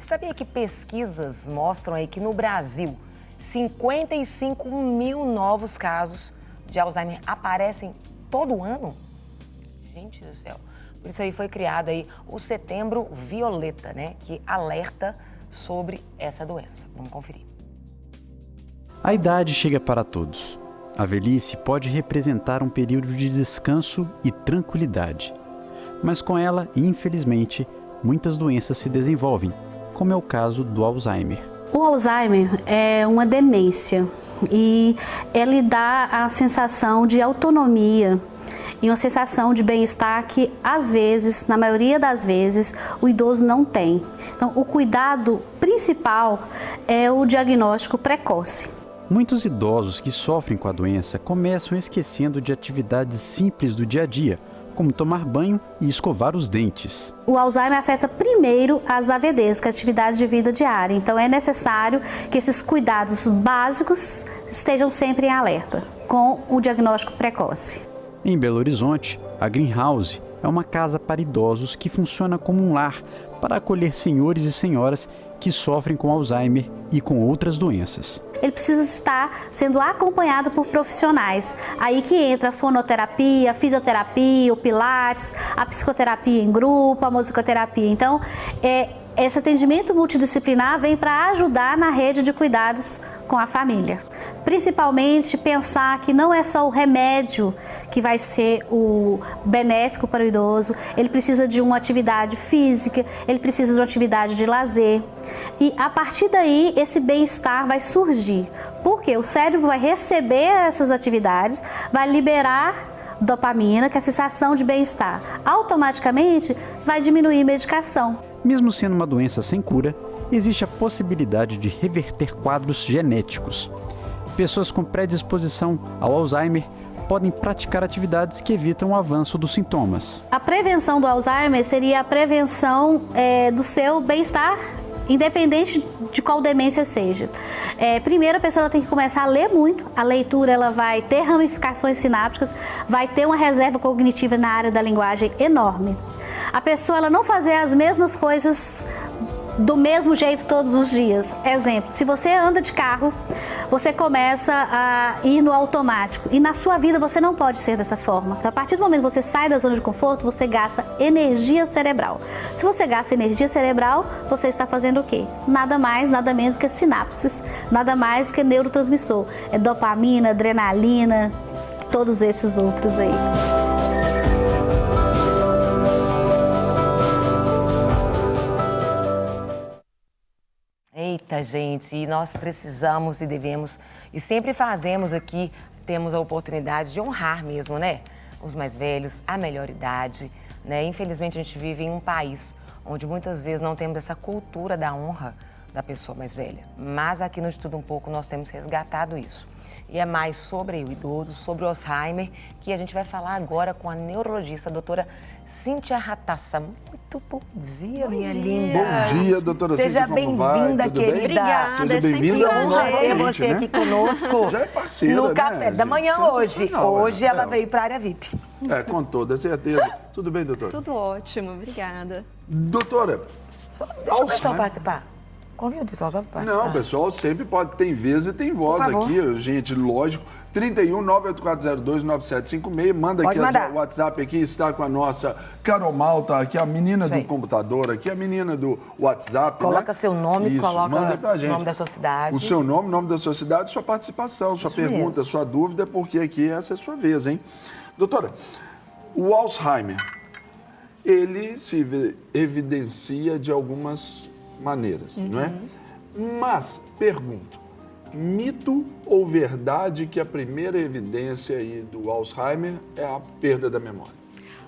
Você sabia que pesquisas mostram aí que no Brasil, 55 mil novos casos de Alzheimer aparecem todo ano? Gente do céu. Por isso aí foi criado aí o Setembro Violeta, né? Que alerta sobre essa doença. Vamos conferir. A idade chega para todos. A velhice pode representar um período de descanso e tranquilidade. Mas com ela, infelizmente, muitas doenças se desenvolvem, como é o caso do Alzheimer. O Alzheimer é uma demência e ele dá a sensação de autonomia e uma sensação de bem-estar que, às vezes, na maioria das vezes, o idoso não tem. Então, o cuidado principal é o diagnóstico precoce. Muitos idosos que sofrem com a doença começam esquecendo de atividades simples do dia a dia, como tomar banho e escovar os dentes. O Alzheimer afeta primeiro as AVDs, que é a atividade de vida diária. Então é necessário que esses cuidados básicos estejam sempre em alerta, com o diagnóstico precoce. Em Belo Horizonte, a Greenhouse é uma casa para idosos que funciona como um lar para acolher senhores e senhoras que sofrem com Alzheimer e com outras doenças. Ele precisa estar sendo acompanhado por profissionais. Aí que entra a fonoterapia, a fisioterapia, o pilates, a psicoterapia em grupo, a musicoterapia. Então, esse atendimento multidisciplinar vem para ajudar na rede de cuidados com a família. Principalmente pensar que não é só o remédio que vai ser o benéfico para o idoso, ele precisa de uma atividade física, ele precisa de uma atividade de lazer. E a partir daí esse bem-estar vai surgir, porque o cérebro vai receber essas atividades, vai liberar dopamina, que é a sensação de bem-estar. Automaticamente vai diminuir a medicação. Mesmo sendo uma doença sem cura, existe a possibilidade de reverter quadros genéticos. Pessoas com predisposição ao Alzheimer podem praticar atividades que evitam o avanço dos sintomas. A prevenção do Alzheimer seria a prevenção do seu bem-estar, independente de qual demência seja. Primeiro, a pessoa tem que começar a ler muito. A leitura ela vai ter ramificações sinápticas, vai ter uma reserva cognitiva na área da linguagem enorme. A pessoa ela não fazer as mesmas coisas do mesmo jeito todos os dias. Exemplo, se você anda de carro, você começa a ir no automático e na sua vida você não pode ser dessa forma. Então, a partir do momento que você sai da zona de conforto, você gasta energia cerebral. Se você gasta energia cerebral, você está fazendo o quê? Nada mais, nada menos que sinapses, nada mais que neurotransmissor. É dopamina, adrenalina, todos esses outros aí. Eita, gente, e nós precisamos e devemos, e sempre fazemos aqui, temos a oportunidade de honrar mesmo, né? Os mais velhos, a melhor idade, né? Infelizmente, a gente vive em um país onde muitas vezes não temos essa cultura da honra da pessoa mais velha. Mas aqui no Estudo Um Pouco nós temos resgatado isso. E é mais sobre o idoso, sobre o Alzheimer, que a gente vai falar agora com a neurologista, a doutora Cíntia Ratassa. Muito bom dia, minha linda. Bom dia, doutora Cíntia. Seja bem-vinda, querida. Obrigada. Seja bem-vinda. Ter você aqui conosco. Já é parceira, no né, café da gente? manhã hoje. Hoje ela veio para a área VIP. Com toda certeza. Tudo bem, doutora? Tudo ótimo, obrigada. Doutora, Deixa o pessoal participar. Convida o pessoal só para participar. Não, o pessoal sempre pode, tem vez e tem voz aqui, gente, lógico. 31 98402 9756, manda pode aqui mandar. o WhatsApp aqui, está com a nossa Carol Malta, aqui a menina do computador, aqui a menina do WhatsApp. Coloca seu nome, isso, coloca manda pra gente. o nome da sua cidade. O seu nome, o nome da sua cidade, sua participação, sua pergunta, mesmo. sua dúvida, porque aqui essa é a sua vez, hein? Doutora, o Alzheimer, ele se evidencia de algumas maneiras, não é? Mas, pergunto, mito ou verdade que a primeira evidência aí do Alzheimer é a perda da memória?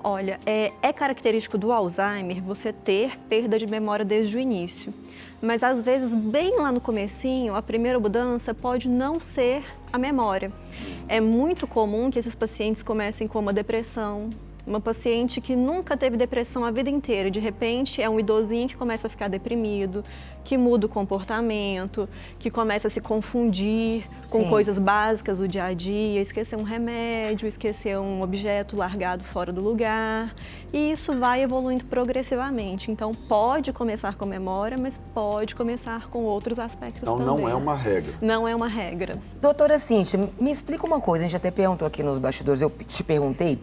Olha, é característico do Alzheimer você ter perda de memória desde o início. Mas, às vezes, bem lá no comecinho, a primeira mudança pode não ser a memória. É muito comum que esses pacientes comecem com uma depressão, Uma paciente que nunca teve depressão a vida inteira, de repente é um idosinho que começa a ficar deprimido, que muda o comportamento, que começa a se confundir com Sim. coisas básicas do dia a dia, esquecer um remédio, esquecer um objeto largado fora do lugar. E isso vai evoluindo progressivamente. Então pode começar com memória, mas pode começar com outros aspectos Então também. não é uma regra. Não é uma regra. Doutora Cíntia, me explica uma coisa, a gente até perguntou aqui nos bastidores, eu te perguntei,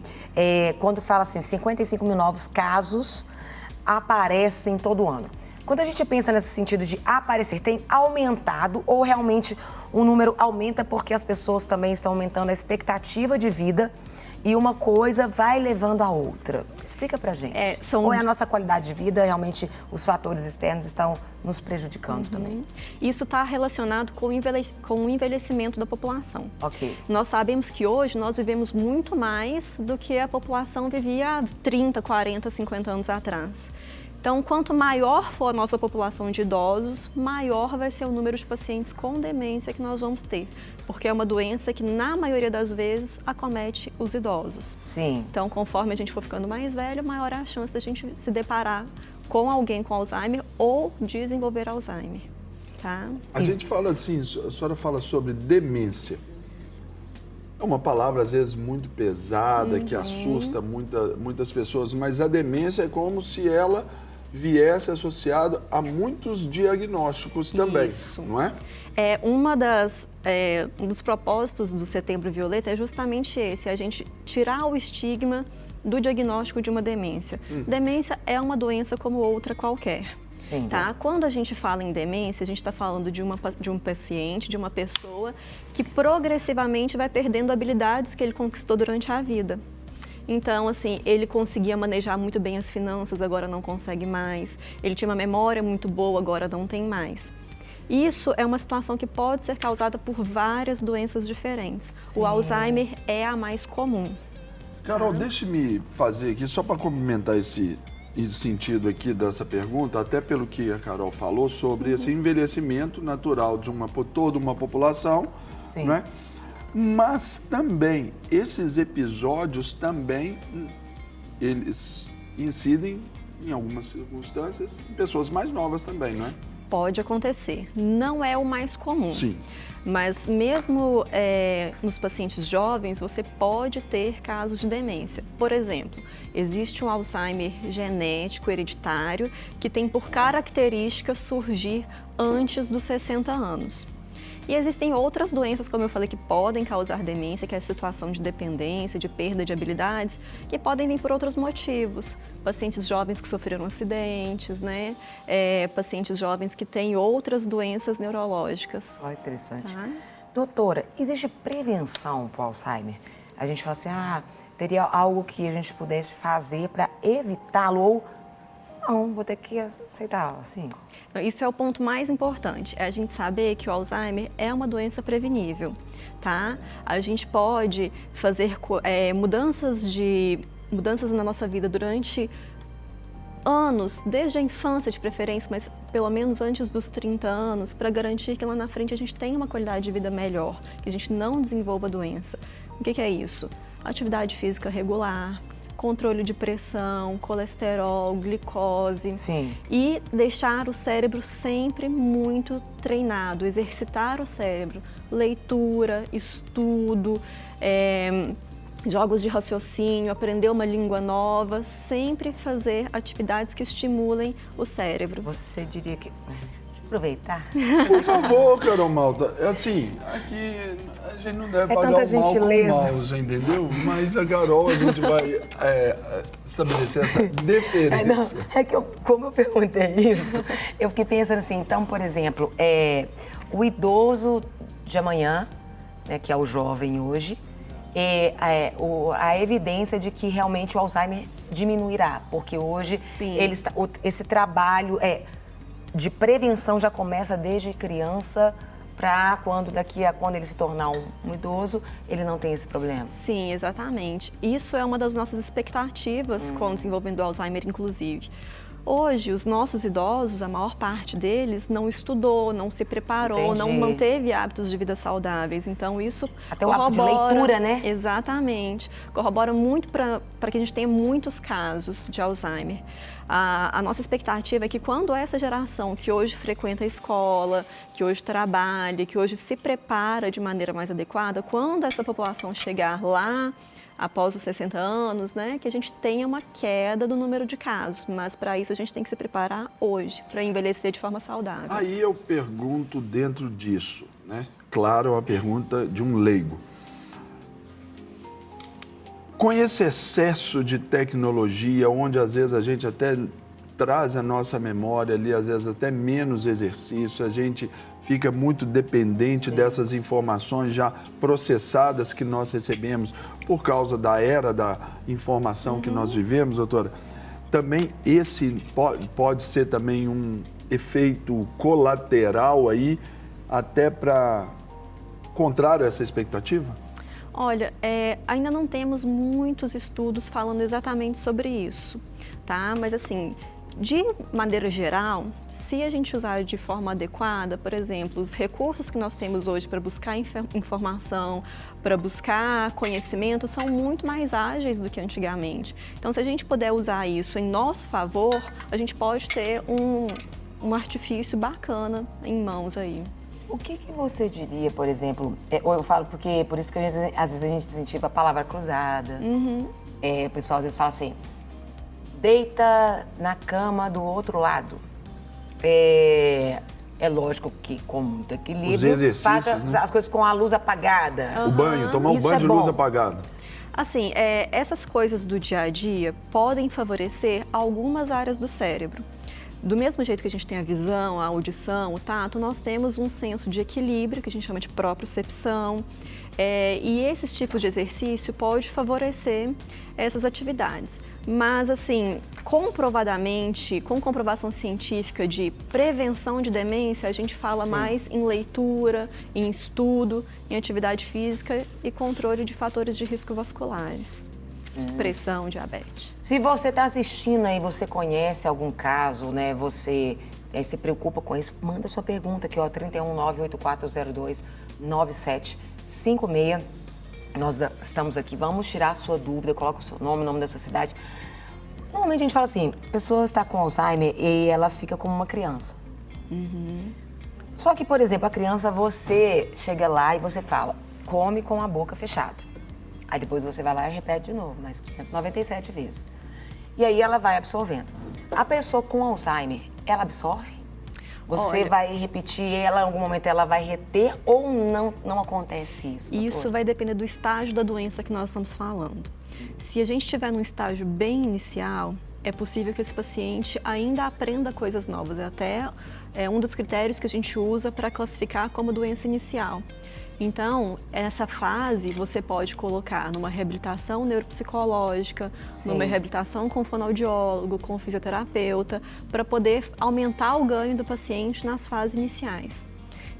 quando fala assim, 55 mil novos casos aparecem todo ano. Quando a gente pensa nesse sentido de aparecer, tem aumentado ou realmente o número aumenta porque as pessoas também estão aumentando a expectativa de vida e uma coisa vai levando a outra? Explica pra gente. Ou é a nossa qualidade de vida, realmente os fatores externos estão nos prejudicando também? Isso está relacionado com o envelhecimento da população. Ok. Nós sabemos que hoje nós vivemos muito mais do que a população vivia há 30, 40, 50 anos atrás. Então, quanto maior for a nossa população de idosos, maior vai ser o número de pacientes com demência que nós vamos ter, porque é uma doença que, na maioria das vezes, acomete os idosos. Sim. Então, conforme a gente for ficando mais velho, maior é a chance da gente se deparar com alguém com Alzheimer ou desenvolver Alzheimer, tá? A gente fala assim, a senhora fala sobre demência. É uma palavra, às vezes, muito pesada, que assusta muitas pessoas, mas a demência é como se ela viesse associada a muitos diagnósticos também, não é? Um dos propósitos do Setembro Violeta é justamente esse, a gente tirar o estigma do diagnóstico de uma demência. Demência é uma doença como outra qualquer. Sim. Tá? Quando a gente fala em demência, a gente está falando de um paciente, de uma pessoa que progressivamente vai perdendo habilidades que ele conquistou durante a vida. Então, assim, ele conseguia manejar muito bem as finanças, agora não consegue mais. Ele tinha uma memória muito boa, agora não tem mais. Isso é uma situação que pode ser causada por várias doenças diferentes. Sim. O Alzheimer é a mais comum. Carol, deixe-me fazer aqui, só para complementar esse sentido aqui dessa pergunta, até pelo que a Carol falou sobre esse envelhecimento natural de toda uma população, Sim. não é? Mas também, esses episódios também, eles incidem, em algumas circunstâncias, em pessoas mais novas também, não é? Pode acontecer. Não é o mais comum. Sim. Mas mesmo nos pacientes jovens, você pode ter casos de demência. Por exemplo, existe um Alzheimer genético, hereditário, que tem por característica surgir antes dos 60 anos. E existem outras doenças, como eu falei, que podem causar demência, que é a situação de dependência, de perda de habilidades, que podem vir por outros motivos. Pacientes jovens que sofreram acidentes, né? Pacientes jovens que têm outras doenças neurológicas. Olha, interessante. Tá. Doutora, existe prevenção para o Alzheimer? A gente fala assim, teria algo que a gente pudesse fazer para evitá-lo ou não, vou ter que aceitar, assim. Isso é o ponto mais importante, é a gente saber que o Alzheimer é uma doença prevenível, tá? A gente pode fazer mudanças na nossa vida durante anos, desde a infância de preferência, mas pelo menos antes dos 30 anos, para garantir que lá na frente a gente tenha uma qualidade de vida melhor, que a gente não desenvolva a doença. O que é isso? Atividade física regular, controle de pressão, colesterol, glicose. Sim. E deixar o cérebro sempre muito treinado, exercitar o cérebro, leitura, estudo, jogos de raciocínio, aprender uma língua nova, sempre fazer atividades que estimulem o cérebro. Você diria que... Aproveitar. Por favor, Carol Malta. Assim, aqui a gente não deve pagar o mal gentileza. com o mal, você entendeu? Mas a Carol, a gente vai estabelecer essa deferência. Como eu perguntei isso, eu fiquei pensando assim, então, por exemplo, o idoso de amanhã, né, que é o jovem hoje, a evidência de que realmente o Alzheimer diminuirá, porque hoje esse trabalho de prevenção já começa desde criança para quando ele se tornar um idoso, ele não tem esse problema. Sim, exatamente. Isso é uma das nossas expectativas com o desenvolvimento do Alzheimer, inclusive. Hoje, os nossos idosos, a maior parte deles não estudou, não se preparou, não manteve hábitos de vida saudáveis. Então, isso até o hábito de leitura, né? Exatamente. Corrobora muito para que a gente tenha muitos casos de Alzheimer. A nossa expectativa é que quando essa geração que hoje frequenta a escola, que hoje trabalha, que hoje se prepara de maneira mais adequada, quando essa população chegar lá, após os 60 anos, né, que a gente tenha uma queda do número de casos. Mas para isso a gente tem que se preparar hoje, para envelhecer de forma saudável. Aí eu pergunto dentro disso, né? Claro, é uma pergunta de um leigo. Com esse excesso de tecnologia, onde às vezes a gente até traz a nossa memória ali, às vezes até menos exercício, a gente fica muito dependente dessas informações já processadas que nós recebemos por causa da era da informação que nós vivemos, doutora. Também esse pode ser também um efeito colateral aí, até para contrário a essa expectativa? Olha, ainda não temos muitos estudos falando exatamente sobre isso, tá? Mas assim, de maneira geral, se a gente usar de forma adequada, por exemplo, os recursos que nós temos hoje para buscar informação, para buscar conhecimento, são muito mais ágeis do que antigamente. Então, se a gente puder usar isso em nosso favor, a gente pode ter um artifício bacana em mãos aí. O que você diria, por exemplo, eu falo porque por isso que às vezes a gente incentiva a palavra cruzada. O pessoal às vezes fala assim, deita na cama do outro lado. É lógico que com muito equilíbrio, os exercícios, faça né? as coisas com a luz apagada. O banho, tomar um banho de luz apagada. Assim, essas coisas do dia a dia podem favorecer algumas áreas do cérebro. Do mesmo jeito que a gente tem a visão, a audição, o tato, nós temos um senso de equilíbrio, que a gente chama de propriocepção, e esse tipo de exercício pode favorecer essas atividades. Mas, assim, comprovadamente, com comprovação científica de prevenção de demência, a gente fala mais em leitura, em estudo, em atividade física e controle de fatores de risco vasculares. Pressão, diabetes. Se você está assistindo aí, você conhece algum caso, né? Você se preocupa com isso, manda sua pergunta aqui, ó, 319-8402-9756. Nós estamos aqui, vamos tirar a sua dúvida, coloca o seu nome, o nome da sua cidade. Normalmente a gente fala assim, a pessoa está com Alzheimer e ela fica como uma criança. Só que, por exemplo, a criança, você chega lá e você fala, come com a boca fechada. Aí depois você vai lá e repete de novo, mais 597 vezes. E aí ela vai absorvendo. A pessoa com Alzheimer, ela absorve? Você vai repetir ela, em algum momento ela vai reter ou não acontece isso? Doutor? Isso vai depender do estágio da doença que nós estamos falando. Se a gente estiver num estágio bem inicial, é possível que esse paciente ainda aprenda coisas novas. Até um dos critérios que a gente usa para classificar como doença inicial. Então, essa fase você pode colocar numa reabilitação neuropsicológica, numa reabilitação com fonoaudiólogo, com fisioterapeuta, para poder aumentar o ganho do paciente nas fases iniciais.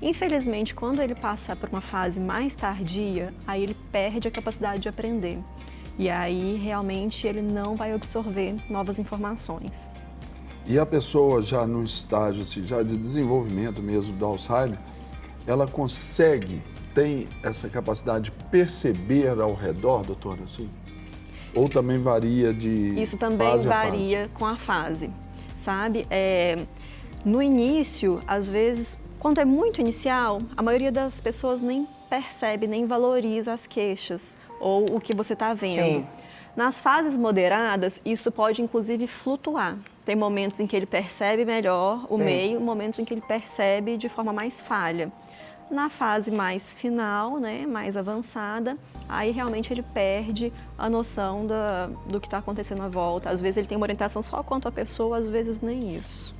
Infelizmente, quando ele passa por uma fase mais tardia, aí ele perde a capacidade de aprender. E aí, realmente, ele não vai absorver novas informações. E a pessoa já no estágio assim, já de desenvolvimento mesmo do Alzheimer, ela tem essa capacidade de perceber ao redor, doutora, assim? Ou também varia de Isso também fase a varia fase? com a fase, sabe? No início, às vezes, quando é muito inicial, a maioria das pessoas nem percebe, nem valoriza as queixas ou o que você está vendo. Sim. Nas fases moderadas, isso pode inclusive flutuar. Tem momentos em que ele percebe melhor o meio, momentos em que ele percebe de forma mais falha. Na fase mais final, né, mais avançada, aí realmente ele perde a noção do que está acontecendo à volta. Às vezes ele tem uma orientação só quanto à pessoa, às vezes nem isso.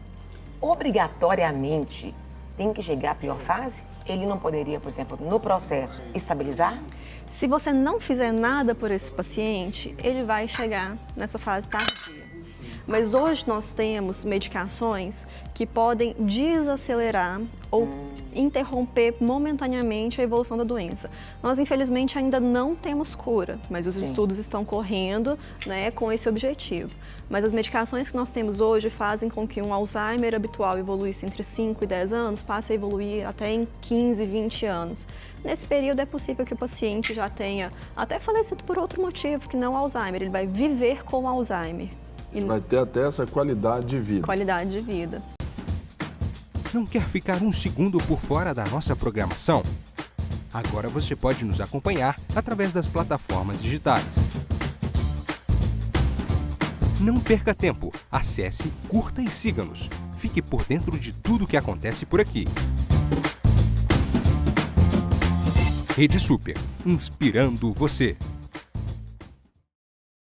Obrigatoriamente tem que chegar à pior fase? Ele não poderia, por exemplo, no processo, estabilizar? Se você não fizer nada por esse paciente, ele vai chegar nessa fase tardia. Mas hoje nós temos medicações que podem desacelerar ou interromper momentaneamente a evolução da doença. Nós, infelizmente, ainda não temos cura, mas os estudos estão correndo, né, com esse objetivo. Mas as medicações que nós temos hoje fazem com que um Alzheimer habitual evoluísse entre 5 e 10 anos, passe a evoluir até em 15, 20 anos. Nesse período é possível que o paciente já tenha até falecido por outro motivo, que não Alzheimer, ele vai viver com Alzheimer. Vai ter até essa qualidade de vida. Qualidade de vida. Não quer ficar um segundo por fora da nossa programação? Agora você pode nos acompanhar através das plataformas digitais. Não perca tempo, acesse, curta e siga-nos. Fique por dentro de tudo o que acontece por aqui. Rede Super, inspirando você.